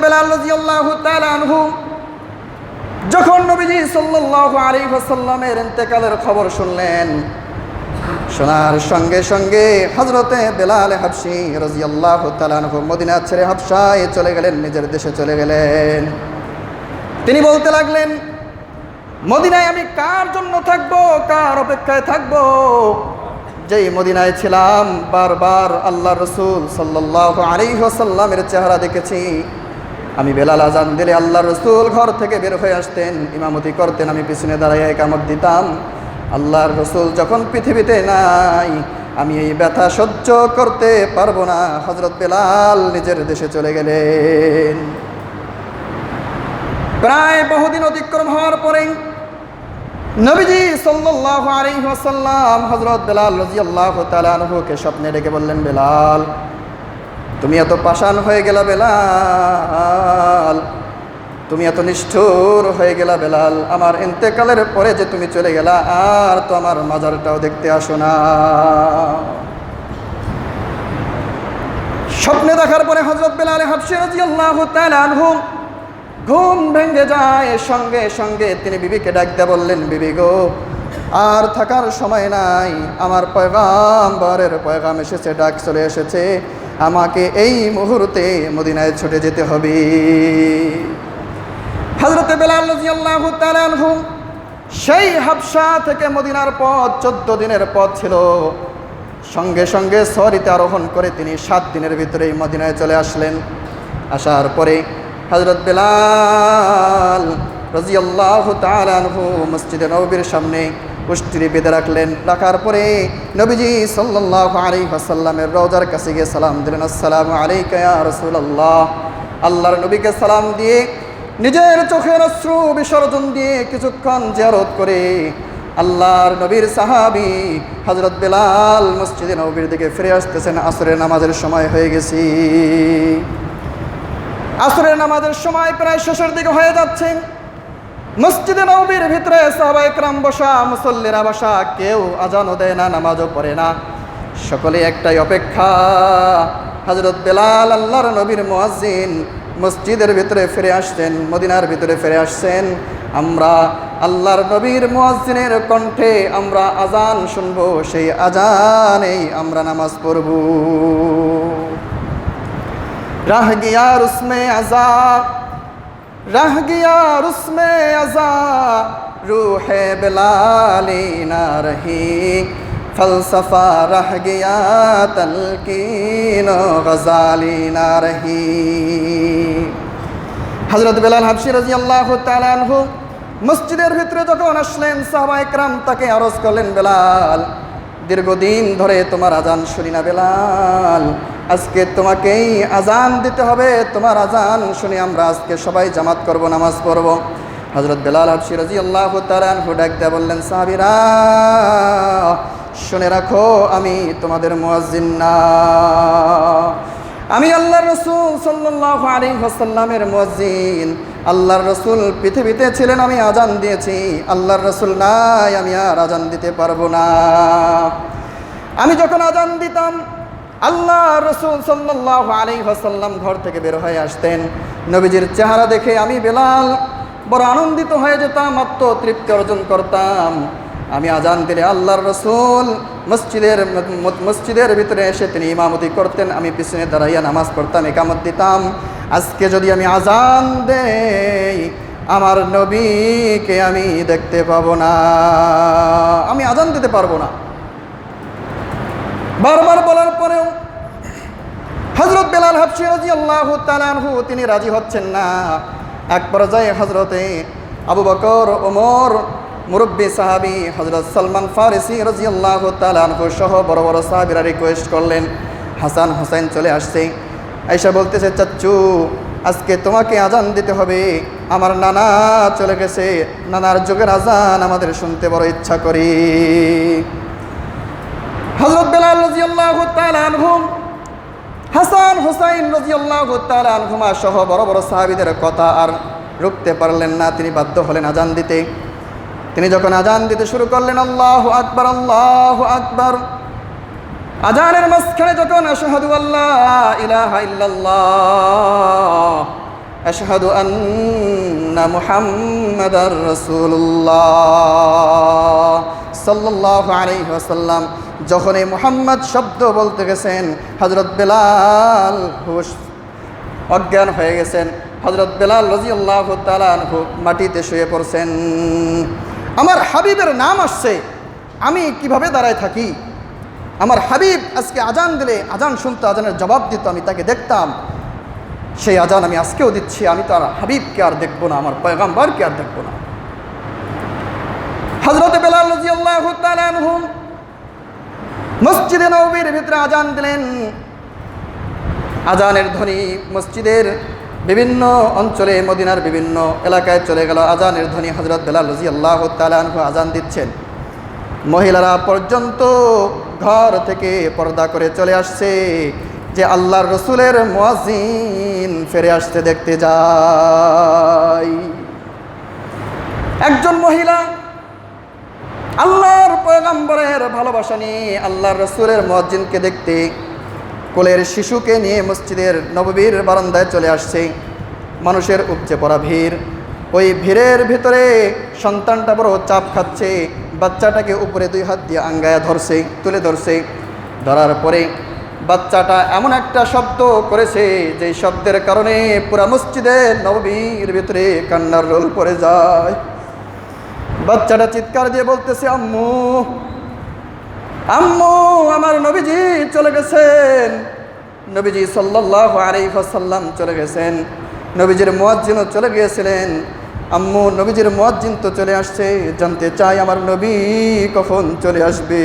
বেলাল রাদিয়াল্লাহু তাআলা আনহু যখন নবীজি সাল্লাল্লাহু আলাইহি ওয়াসাল্লামের ইন্তেকালের খবর শুনলেন, শোনার সঙ্গে সঙ্গে হযরতে বেলাল হাবশী রাদিয়াল্লাহু তাআলা আনহু মদিনা ছেড়ে হাবশায় চলে গেলেন, নিজের দেশে চলে গেলেন। তিনি বলতে লাগলেন, মদিনায় আমি কার জন্য থাকবো, কার অপেক্ষায় থাকবো? যেই মদিনায় ছিলাম বারবার আল্লাহ রসুল সাল্লাল্লাহু আলাইহি ওয়াসাল্লামের চেহারা দেখেছি। আমি বেলাল আজান দিলে আল্লাহ রসুল ঘর থেকে বের হয়ে আসতেন, ইমামতি করতেন, আমি পিছনে দাঁড়িয়ে ইকামত দিতাম। আল্লাহর রসুল যখন পৃথিবীতে নাই, আমি এই ব্যথা সহ্য করতে পারবো না। হযরত বেলাল নিজের দেশে চলে গেলেন। প্রায় বহুদিন অতিক্রম হওয়ার পরে নবীজি সাল্লাল্লাহু আলাইহি ওয়াসাল্লাম হযরত বেলাল রাদিয়াল্লাহু তাআলা আনহুকে স্বপ্নে ডেকে বললেন, বেলাল, তুমি এত পাষাণ হয়ে গেলা বেলাল, তুমি এত নিষ্ঠুর হয়ে গেলা বেলাল, আমার ইন্তেকালের পরে যে তুমি চলে গেলা, আর তো আমার মাজারটাও দেখতে আসো না। স্বপ্নে দেখার পরে হযরত বেলাল হাবশী রাদিয়াল্লাহু তাআলা আনহু ঘুম ভেঙে যায়। সঙ্গে সঙ্গে তিনি বিবিকে ডাক দিয়ে বললেন, বিবি গো, আর থাকার সময় নাই, আমার পয়গাম্বরের পয়গাম এসেছে, ডাক চলে এসেছে, আমাকে এই মুহূর্তে মদিনায় ছুটে যেতে হবে। হযরতে বেলাল রাদিয়াল্লাহু তাআলা আনহু সেই হাবশা থেকে মদিনার পথ 14 দিনের পথ ছিল। সঙ্গে সঙ্গে সওয়ারিতে আরোহণ করে তিনি 7 দিনের ভিতরেই মদিনায় চলে আসলেন। আসার পরে হযরত বেলাল রাদিয়াল্লাহু তাআলা আনহু মসজিদে নববীর সামনে উষ্ট্রি বেঁধে রাখলেন। রাখার পরে নবীজি সাল্লাল্লাহু আলাইহি ওয়াসাল্লামের রওজার কাছে গিয়ে সালাম দিলেন, আসসালামু আলাইকা ইয়া রাসূলুল্লাহ। আল্লাহর নবীকে সালাম দিয়ে নিজের চোখের অশ্রু বিসর্জন দিয়ে কিছুক্ষণ জিয়ারত করে আল্লাহর নবীর সাহাবী হযরত বেলাল মসজিদে নববীর দিকে ফিরে আসতেছেন। আসরের নামাজের সময় হয়ে গেছে। আসরের নামাজের সময় প্রায় শেষের দিকে হয়ে যাচ্ছে। মসজিদে নববীর ভিতরে সাহাবায়ে কেরাম বসা, মুসল্লিরা বসা, কেউ আজানও দেয় না, নামাজও পড়ে না, সকলে একটাই অপেক্ষা, হযরত বেলাল আল্লাহর নবীর মুয়াজ্জিন মসজিদের ভিতরে ফিরে আসছেন, মদিনার ভিতরে ফিরে আসছেন। আমরা আল্লাহর নবীর মুয়াজ্জিনের কণ্ঠে আমরা আজান শুনবো, সেই আজানেই আমরা নামাজ পড়ব। রাহ গিয়া রুসমে আজা, রাহ গিয়া রুসমে আজা, রূহে বেলালি না রহি, ফলসফা রাহ গিয়া তলকিন গজালি না রহি। হযরত বেলাল হাবশী রাদিয়াল্লাহু তাআলা আনহু মসজিদের ভিতরে যখন আসলেন, সাহাবায়ে কেরাম তাকে আরজ করলেন, বেলাল, দীর্ঘদিন ধরে তোমার আজান শুনি না বেলাল, আজকে তোমাকেই আজান দিতে হবে, তোমার আজান শুনে আমরা আজকে সবাই জামাত করব, নামাজ পড়ব। হযরত বেলাল হাবশী রাদিয়াল্লাহু তাআলা আনহু ডাক দিয়ে বললেন, সাহাবীরা শুনে রাখো, আমি তোমাদের মুয়াজ্জিন না, আমি আল্লাহর রাসূল সাল্লাল্লাহু আলাইহি ওয়াসাল্লামের মুয়াজ্জিন। আল্লাহর রাসূল পৃথিবীতে ছিলেন, আমি আজান দিয়েছি, আল্লাহর রাসূল নাই, আমি আর আজান দিতে পারবো না। আমি যখন আজান দিতাম, আল্লাহর রাসূল সাল্লাল্লাহু আলাইহি ওয়াসাল্লাম ঘর থেকে বের হয়ে আসতেন। নবীজির চেহারা দেখে আমি বেলাল বড় আনন্দিত হয়ে যেতাম, আত্মতৃপ্তি অর্জন করতাম। আমি আজান দিলে আল্লাহর রাসূল মসজিদের ভিতরে এসে তিনি ইমামতি করতেন, আমি পিছনে দাঁড়াইয়া নামাজ পড়তাম, ইকামত দিতাম। আজকে যদি আমি আজান দেই, আমার নবীকে আমি দেখতে পাবো না, আমি আজান দিতে পারবো না। বারবার বলার পরেও হযরত বেলাল হাবশী রাদিয়াল্লাহু তাআলা আনহু তিনি রাজি হচ্ছেন না। এক পর্যায়ে হযরতে আবু বকর, ওমর, মুরব্বী সাহাবী হযরত সালমান ফারিসি রাদিয়াল্লাহু তাআলা আনহু সহ বড় বড় সাহাবীরা রিকোয়েস্ট করলেন। হাসান হোসেন চলে আসছে, আয়েশা বলতেছে, চাচ্চু আজকে তোমাকে আজান দিতে হবে, আমার নানা চলে গেছে, নানার যুগের আজান আমাদের শুনতে বড় ইচ্ছা করি। হযরত বেলাল রাদিয়াল্লাহু তাআলা আনহু, হাসান হুসাইন রাদিয়াল্লাহু তাআলা আনহুমা সহ বড় বড় সাহাবীদের কথা আর রুখতে পারলেন না, তিনি বাধ্য হলেন আজান দিতে। তিনি যখন আজান দিতে শুরু করলেন, আল্লাহু আকবার, আল্লাহু আকবার, আজানের মাঝখানে যখন আশহাদু আল্লা ইলাহা ইল্লাল্লাহ আশহাদু আন্না মুহাম্মাদার রাসূলুল্লাহ সাল্লাল্লাহু আলাইহি ওয়াসাল্লাম যখন এই মুহাম্মদ শব্দ বলতে গেছেন, হযরত বেলাল হুশ অজ্ঞান হয়ে গেছেন। হযরত বেলাল রাদিয়াল্লাহু তাআলা আনহু মাটিতে শুয়ে পড়ছেন। আমার হাবিবের নাম আসছে, আমি কিভাবে দাঁড়ায় থাকি? আমার হাবিব আজকে আজান দিলে, আজান শুনতে, আজানের জবাব দিত, আমি তাকে দেখতাম। সেই আজান আমি আজকেও দিচ্ছি। আমি তো আর হাবিবকে আর দেখবো না, আমার পয়গম্বরকে আর দেখবো না। হযরত বেলাল রাদিয়াল্লাহু তাআলা আনহু মসজিদে নববীর ভিতরে আজান দিলেন। আজানের ধ্বনি মসজিদের বিভিন্ন অঞ্চলে, মদিনার বিভিন্ন এলাকায় চলে গেল। আজানের ধ্বনি, হযরত বেলাল রাদিয়াল্লাহু তাআলা আনহু আজান দিচ্ছেন। মহিলারা পর্যন্ত ঘর থেকে পর্দা করে চলে আসছে যে আল্লাহর রসুলের মুয়াজ্জিন ফিরে আসতে দেখতে যায়। একজন মহিলা আল্লাহর পয়গম্বরের ভালোবাসা নিয়ে আল্লাহর রসুলের মুয়াজ্জিনকে দেখতে কোলের শিশুকে নিয়ে মসজিদের নববীর বারান্দায় চলে আসছে। মানুষের উপচে পড়া ভিড়, ওই ভিড়ের ভিতরে সন্তানটা বড় চাপ খাচ্ছে। বাচ্চাটাকে উপরে দুই হাত দিয়ে আঙ্গায়া ধরছে, তুলে ধরছে। ধরার পরে বাচ্চাটা এমন একটা শব্দ করেছে যে শব্দের কারণে পুরা মসজিদে নববীর ভিতরে কান্নার রোল পড়ে যায়। বাচ্চাটা চিৎকার দিয়ে বলতেছে, আম্মু আম্মু, আমার নবীজি চলে গেছেন। নবীজি সাল্লাল্লাহু আলাইহি ওয়াসাল্লাম চলে গেছেন। নবীজির মুয়াজ্জিনও চলে গিয়েছিলেন। আম্মু, নবীজির মুয়াজ্জিন তো চলে আসছে, জানতে চাই আমার নবী কখন চলে আসবে।